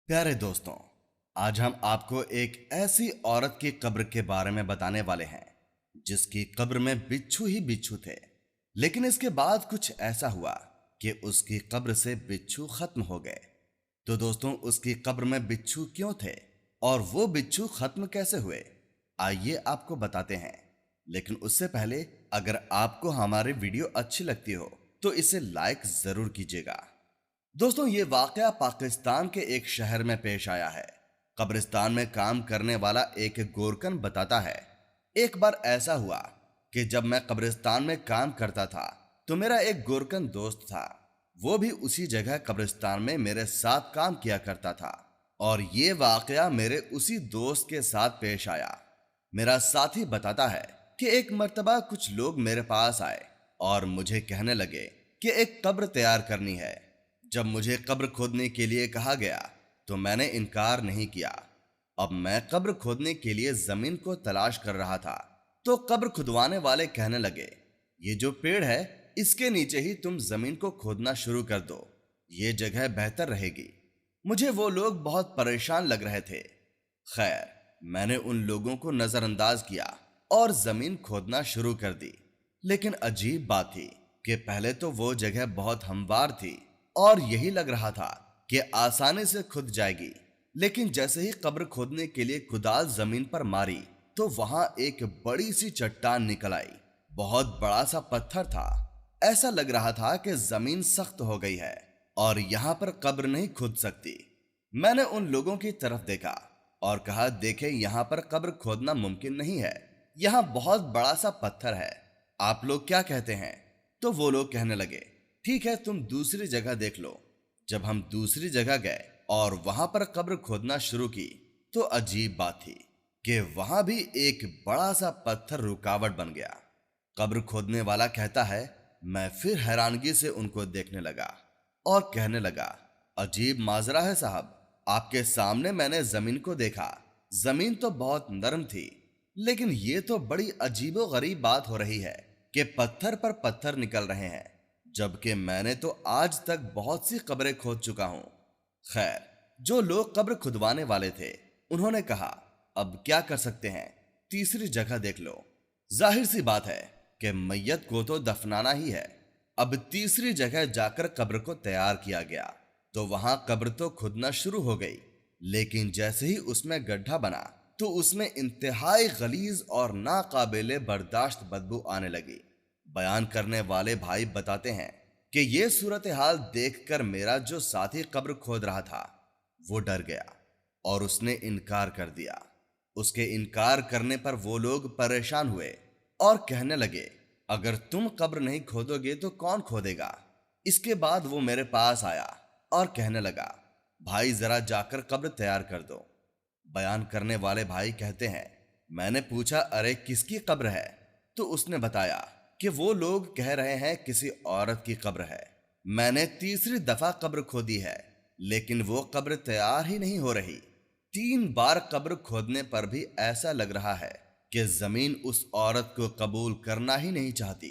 प्यारे दोस्तों, आज हम आपको एक ऐसी औरत की कब्र के बारे में बताने वाले हैं जिसकी कब्र में बिच्छू ही बिच्छू थे। लेकिन इसके बाद कुछ ऐसा हुआ कि उसकी कब्र से बिच्छू खत्म हो गए। तो दोस्तों, उसकी कब्र में बिच्छू क्यों थे और वो बिच्छू खत्म कैसे हुए, आइए आपको बताते हैं। लेकिन उससे पहले, अगर आपको हमारी वीडियो अच्छी लगती हो तो इसे लाइक जरूर कीजिएगा। दोस्तों, ये वाकया पाकिस्तान के एक शहर में पेश आया है। कब्रिस्तान में काम करने वाला एक गोरकन बताता है, एक बार ऐसा हुआ कि जब मैं कब्रिस्तान में काम करता था तो मेरा एक गोरकन दोस्त था। वो भी उसी जगह कब्रिस्तान में मेरे साथ काम किया करता था और ये वाकया मेरे उसी दोस्त के साथ पेश आया। मेरा साथी बताता है कि एक मर्तबा कुछ लोग मेरे पास आए और मुझे कहने लगे कि एक कब्र तैयार करनी है। जब मुझे कब्र खोदने के लिए कहा गया तो मैंने इनकार नहीं किया। अब मैं कब्र खोदने के लिए जमीन को तलाश कर रहा था तो कब्र खुदवाने वाले कहने लगे, ये जो पेड़ है इसके नीचे ही तुम जमीन को खोदना शुरू कर दो, ये जगह बेहतर रहेगी। मुझे वो लोग बहुत परेशान लग रहे थे। खैर, मैंने उन लोगों को नजरअंदाज किया और जमीन खोदना शुरू कर दी। लेकिन अजीब बात थी कि पहले तो वो जगह बहुत हमवार थी और यही लग रहा था कि आसानी से खुद जाएगी। लेकिन जैसे ही कब्र खोदने के लिए कुदाल जमीन पर मारी तो वहां एक बड़ी सी चट्टान निकल आई। बहुत बड़ा सा पत्थर था। ऐसा लग रहा था कि जमीन सख्त हो गई है और यहां पर कब्र नहीं खुद सकती। मैंने उन लोगों की तरफ देखा और कहा, देखें, यहां पर कब्र खोदना मुमकिन नहीं है। यहां बहुत बड़ा सा पत्थर है, आप लोग क्या कहते हैं? तो वो लोग कहने लगे, ठीक है, तुम दूसरी जगह देख लो। जब हम दूसरी जगह गए और वहां पर कब्र खोदना शुरू की तो अजीब बात थी कि वहां भी एक बड़ा सा पत्थर रुकावट बन गया। कब्र खोदने वाला कहता है, मैं फिर हैरानगी से उनको देखने लगा और कहने लगा, अजीब माजरा है साहब, आपके सामने मैंने जमीन को देखा। जमीन तो बहुत नरम थी, लेकिन ये तो बड़ी अजीबो गरीब बात हो रही है कि पत्थर पर पत्थर निकल रहे हैं, जबकि मैंने तो आज तक बहुत सी कब्रें खोद चुका हूं। खैर, जो लोग कब्र खुदवाने वाले थे उन्होंने कहा, अब क्या कर सकते हैं, तीसरी जगह देख लो। जाहिर सी बात है कि मैयत को तो दफनाना ही है। अब तीसरी जगह जाकर कब्र को तैयार किया गया तो वहां कब्र तो खुदना शुरू हो गई। लेकिन जैसे ही उसमें गड्ढा बना तो उसमें इंतहाई गलीज और नाकाबिले बर्दाश्त बदबू आने लगी। बयान करने वाले भाई बताते हैं कि यह सूरत हाल देखकर मेरा जो साथी कब्र खोद रहा था वो डर गया और उसने इनकार कर दिया। उसके इनकार करने पर वो लोग परेशान हुए और कहने लगे, अगर तुम कब्र नहीं खोदोगे तो कौन खोदेगा? इसके बाद वो मेरे पास आया और कहने लगा, भाई जरा जाकर कब्र तैयार कर दो। बयान करने वाले भाई कहते हैं, मैंने पूछा, अरे किसकी कब्र है? तो उसने बताया कि वो लोग कह रहे हैं किसी औरत की कब्र है। मैंने तीसरी दफा कब्र खोदी है लेकिन वो कब्र तैयार ही नहीं हो रही। 3 बार कब्र खोदने पर भी ऐसा लग रहा है कि जमीन उस औरत को कबूल करना ही नहीं चाहती।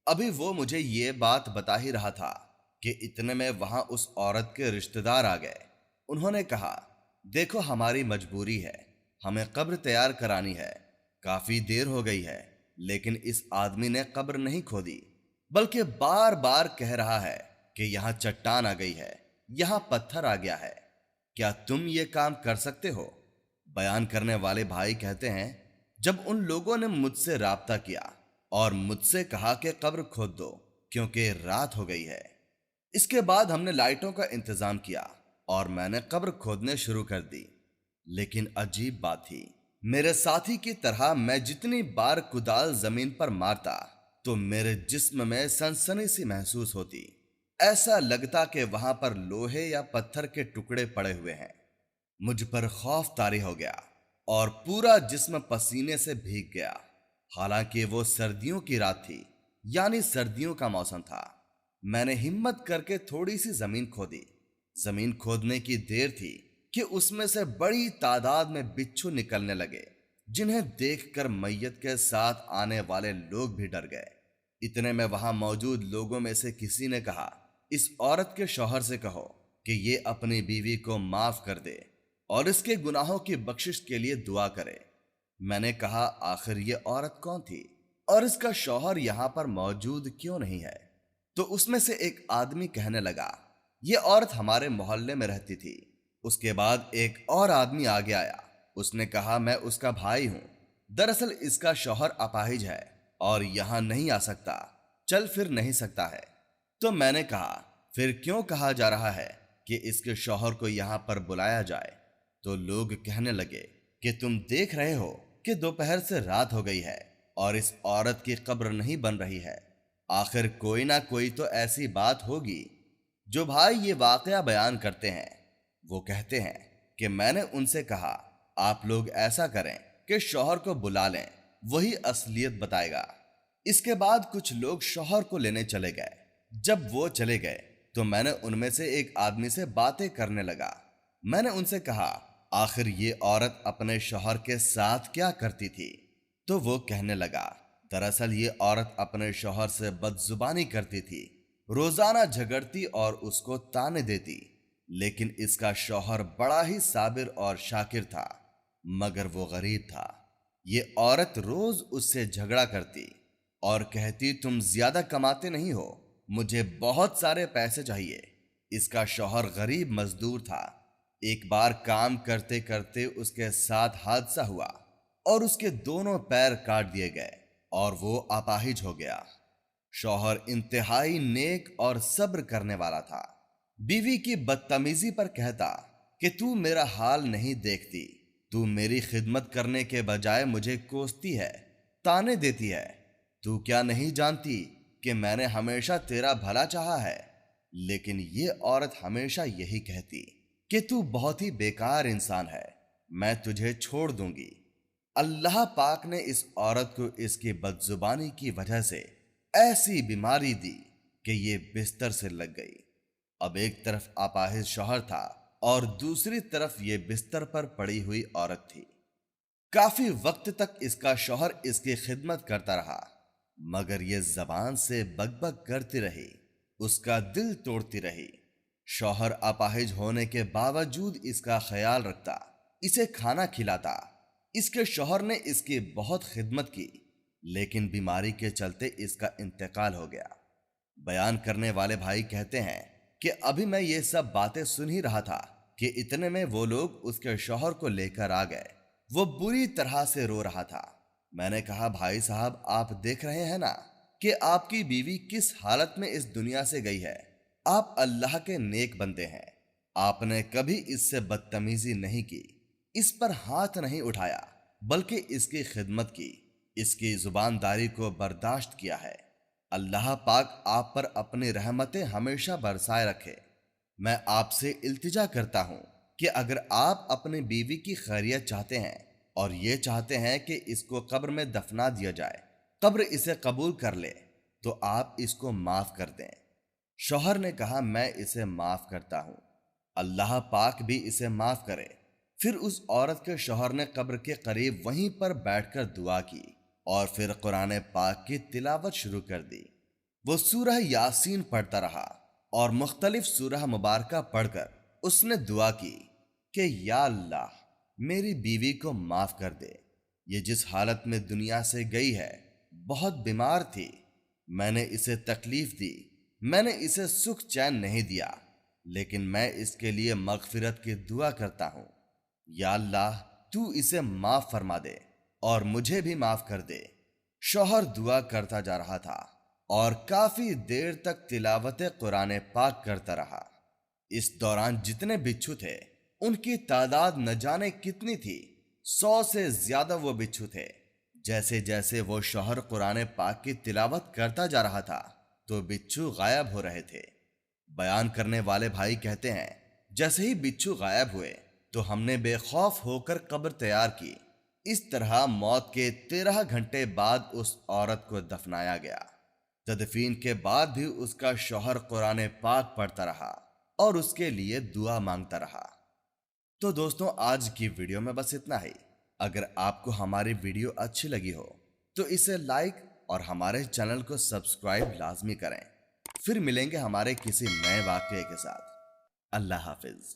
अभी वो मुझे ये बात बता ही रहा था कि इतने में वहां उस औरत के रिश्तेदार आ गए। उन्होंने कहा, देखो, हमारी मजबूरी है, हमें कब्र तैयार करानी है। काफी देर हो गई है लेकिन इस आदमी ने कब्र नहीं खोदी, बल्कि बार बार कह रहा है कि यहां चट्टान आ गई है, यहां पत्थर आ गया है। क्या तुम ये काम कर सकते हो? बयान करने वाले भाई कहते हैं, जब उन लोगों ने मुझसे राब्ता किया और मुझसे कहा कि कब्र खोद दो क्योंकि रात हो गई है, इसके बाद हमने लाइटों का इंतजाम किया और मैंने कब्र खोदने शुरू कर दी। लेकिन अजीब बात थी, मेरे साथी की तरह मैं जितनी बार कुदाल जमीन पर मारता तो मेरे जिस्म में सनसनी सी महसूस होती। ऐसा लगता कि वहां पर लोहे या पत्थर के टुकड़े पड़े हुए हैं। मुझ पर खौफ तारी हो गया और पूरा जिस्म पसीने से भीग गया। हालांकि वो सर्दियों की रात थी, यानी सर्दियों का मौसम था। मैंने हिम्मत करके थोड़ी सी जमीन खोदी। जमीन खोदने की देर थी कि उसमें से बड़ी तादाद में बिच्छू निकलने लगे, जिन्हें देखकर मैयत के साथ आने वाले लोग भी डर गए। इतने में वहां मौजूद लोगों में से किसी ने कहा, इस औरत के शौहर से कहो کہ یہ اپنی بیوی کو معاف کر دے اور اس کے گناہوں کی بخشش کے لیے دعا کرے۔ میں نے کہا آخر یہ عورت کون تھی اور اس کا شوہر یہاں پر موجود کیوں نہیں ہے؟ تو اس میں سے ایک آدمی کہنے لگا یہ عورت ہمارے محلے میں رہتی تھی۔ اس کے بعد ایک اور آدمی آگے آیا، اس نے کہا میں اس کا بھائی ہوں، دراصل اس کا شوہر اپاہج ہے اور یہاں نہیں آ سکتا، چل پھر نہیں سکتا ہے۔ تو میں نے کہا پھر کیوں کہا جا رہا ہے کہ اس کے شوہر کو یہاں پر بلایا جائے؟ تو لوگ کہنے لگے کہ تم دیکھ رہے ہو کہ دوپہر سے رات ہو گئی ہے اور اس عورت کی قبر نہیں بن رہی ہے، آخر کوئی نہ کوئی تو ایسی بات ہوگی۔ جو بھائی یہ واقعہ بیان کرتے ہیں وہ کہتے ہیں کہ میں نے ان سے کہا آپ لوگ ایسا کریں کہ شوہر کو بلا لیں، وہی اصلیت بتائے گا۔ اس کے بعد کچھ لوگ شوہر کو لینے چلے گئے۔ جب وہ چلے گئے تو میں نے ان میں سے ایک آدمی سے باتیں کرنے لگا۔ میں نے ان سے کہا آخر یہ عورت اپنے شوہر کے ساتھ کیا کرتی تھی؟ تو وہ کہنے لگا دراصل یہ عورت اپنے شوہر سے بدزبانی کرتی تھی، روزانہ جھگڑتی اور اس کو تانے دیتی، لیکن اس کا شوہر بڑا ہی صابر اور شاکر تھا، مگر وہ غریب تھا۔ یہ عورت روز اس سے جھگڑا کرتی اور کہتی تم زیادہ کماتے نہیں ہو، مجھے بہت سارے پیسے چاہیے۔ اس کا شوہر غریب مزدور تھا۔ ایک بار کام کرتے کرتے اس کے ساتھ حادثہ ہوا اور اس کے دونوں پیر کاٹ دیے گئے اور وہ اپاہج ہو گیا۔ شوہر انتہائی نیک اور صبر کرنے والا تھا۔ بیوی کی بدتمیزی پر کہتا کہ تو میرا حال نہیں دیکھتی، تو میری خدمت کرنے کے بجائے مجھے کوستی ہے، تانے دیتی ہے، تو کیا نہیں جانتی کہ میں نے ہمیشہ تیرا بھلا چاہا ہے؟ لیکن یہ عورت ہمیشہ یہی کہتی کہ تو بہت ہی بیکار انسان ہے، میں تجھے چھوڑ دوں گی۔ اللہ پاک نے اس عورت کو اس کی بدزبانی کی وجہ سے ایسی بیماری دی کہ یہ بستر سے لگ گئی۔ اب ایک طرف اپاہج شوہر تھا اور دوسری طرف یہ بستر پر پڑی ہوئی عورت تھی۔ کافی وقت تک اس کا شوہر اس کی خدمت کرتا رہا، مگر یہ زبان سے بک بک کرتی رہی، اس کا دل توڑتی رہی۔ شوہر اپاہج ہونے کے باوجود اس کا خیال رکھتا، اسے کھانا کھلاتا۔ اس کے شوہر نے اس کی بہت خدمت کی، لیکن بیماری کے چلتے اس کا انتقال ہو گیا۔ بیان کرنے والے بھائی کہتے ہیں کہ ابھی میں یہ سب باتیں سن ہی رہا تھا کہ اتنے میں وہ لوگ اس کے شوہر کو لے کر آ گئے۔ وہ بری طرح سے رو رہا تھا۔ میں نے کہا بھائی صاحب آپ دیکھ رہے ہیں نا کہ آپ کی بیوی کس حالت میں اس دنیا سے گئی ہے۔ آپ اللہ کے نیک بندے ہیں، آپ نے کبھی اس سے بدتمیزی نہیں کی، اس پر ہاتھ نہیں اٹھایا، بلکہ اس کی خدمت کی، اس کی زبانداری کو برداشت کیا ہے۔ اللہ پاک آپ پر اپنی رحمتیں ہمیشہ برسائے رکھے۔ میں آپ سے التجا کرتا ہوں کہ اگر آپ اپنی بیوی کی خیریت چاہتے ہیں اور یہ چاہتے ہیں کہ اس کو قبر میں دفنا دیا جائے، قبر اسے قبول کر لے، تو آپ اس کو معاف کر دیں۔ شوہر نے کہا میں اسے معاف کرتا ہوں، اللہ پاک بھی اسے معاف کرے۔ پھر اس عورت کے شوہر نے قبر کے قریب وہیں پر بیٹھ کر دعا کی اور پھر قرآن پاک کی تلاوت شروع کر دی۔ وہ سورہ یاسین پڑھتا رہا اور مختلف سورہ مبارکہ پڑھ کر اس نے دعا کی کہ یا اللہ میری بیوی کو معاف کر دے، یہ جس حالت میں دنیا سے گئی ہے بہت بیمار تھی، میں نے اسے تکلیف دی، میں نے اسے سکھ چین نہیں دیا، لیکن میں اس کے لیے مغفرت کی دعا کرتا ہوں۔ یا اللہ تو اسے معاف فرما دے اور مجھے بھی معاف کر دے۔ شوہر دعا کرتا جا رہا تھا اور کافی دیر تک تلاوت قرآن پاک کرتا رہا۔ اس دوران جتنے بچھو تھے ان کی تعداد نہ جانے کتنی تھی، 100 سے زیادہ وہ بچھو تھے۔ جیسے جیسے وہ شوہر قرآن پاک کی تلاوت کرتا جا رہا تھا تو بچھو غائب ہو رہے تھے۔ بیان کرنے والے بھائی کہتے ہیں جیسے ہی بچھو غائب ہوئے تو ہم نے بے خوف ہو کر قبر تیار کی۔ اس طرح موت کے 13 گھنٹے بعد اس عورت کو دفنایا گیا۔ تدفین کے بعد بھی اس کا شوہر قرآن پاک پڑھتا رہا اور اس کے لیے دعا مانگتا رہا۔ تو دوستوں آج کی ویڈیو میں بس اتنا ہی۔ اگر آپ کو ہماری ویڈیو اچھی لگی ہو تو اسے لائک اور ہمارے چینل کو سبسکرائب لازمی کریں۔ پھر ملیں گے ہمارے کسی نئے واقعے کے ساتھ۔ अल्लाह हाफिज।